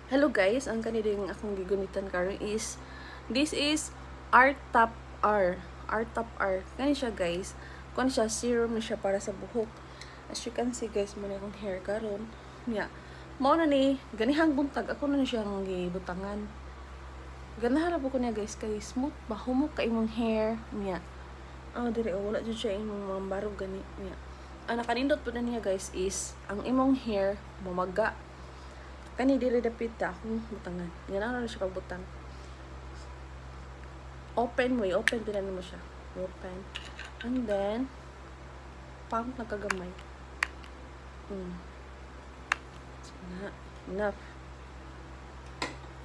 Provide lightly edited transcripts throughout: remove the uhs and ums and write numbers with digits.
Hello guys, ang kaniding akong gigunitan karon is this is R Top R. R Top R. Kani siya guys. Kani siya serum na siya para sa buhok. As you can see guys, mo na akong hair karon. Nya. Mao na ni ganihang buntag ako na siyang gibutangan. Ganahan ra ko niya guys kay smooth ba humok ka imong hair nya. Dire wala jud siya imong mga barog gani nya. Ang nakanindot po na niya guys is ang imong hair mumaga. Kani diri dapit ta akong butangan. Yan na siya kagbutang. Open pila mo siya. Open. And then pump na kagamay. Na, enough.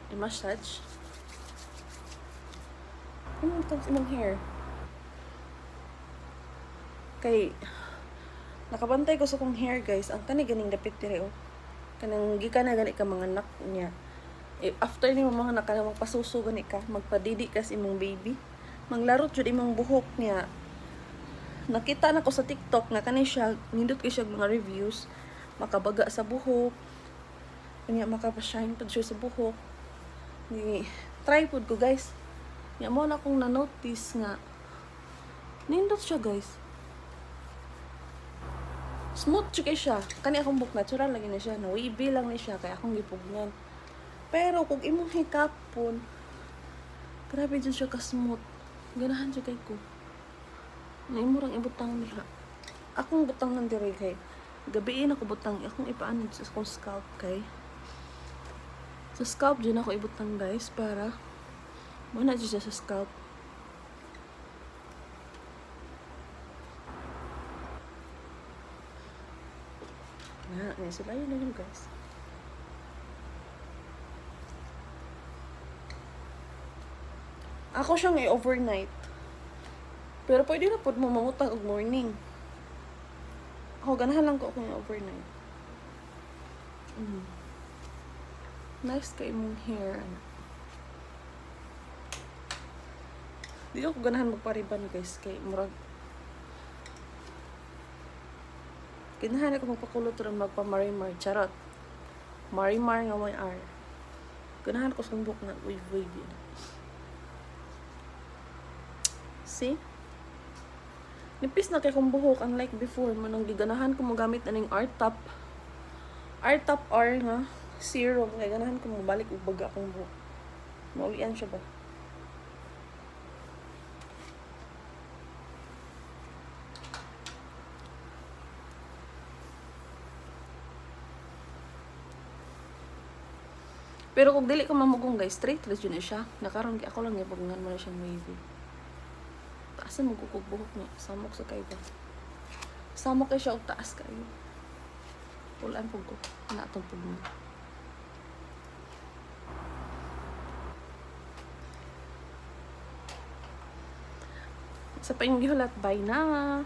I-massage. Ito imong hair. Kay nakabantay ko sa kong hair guys. Ang kani ganing dapit dire oh. Kanang gikan na gani ka mga anak niya. After ni mga anak ka na magpasuso gani ka, magpadidi ka sa imong baby. Manglarot jud imong buhok niya. Nakita na ko sa TikTok nga kani siya, nindot ko siya mga reviews, makabaga sa buhok. Kanya makapa-shine pud siya sa buhok. Ni try pud ko guys. Nya mo na akong na-notice nga nindot siya guys. Smooth kay siya. Kani akong buhok natural lagi na siya. Wavy lang ni siya kaya akong gipugnan. Pero kung imong hikapon, grabe dyan siya ka-smooth. Ganahan siya kay ko. Naimurang ibutang niya. Akong butang ng dire kay. Gabiin ako butang. Akong ipaan sa akong scalp kay. Sa scalp dyan ako ibutang guys para muna dyan siya sa scalp. Sila yun guys. Ako siyang i-overnight. Pero pwede na po mamutang og morning. Ako ganahan lang ko akong overnight. Nice kay mong hair. Di ako ganahan magpariban guys kay murag ganahan ako magpakulot ron magpa-marimar. Charot. Marimar nga may R. Ganahan ko sa buhok na wave. See? Nipis na kay kong buhok unlike before. Manang giganahan ko magamit na ng R Top R nga serum. Kaya ganahan ko mabalik og baga akong buhok. Maulian siya ba? Pero kung dili ka mamugong guys, straight ras yun na siya. Nakaroon kay ako lang ipagungan mo na siyang wavy. Taasan mo buhok niya. Samok sa kayo ba? Samok kayo siya o taas kayo. Pulaan po ko. Naatong po mo. Sa pa yung gihulat, bye na!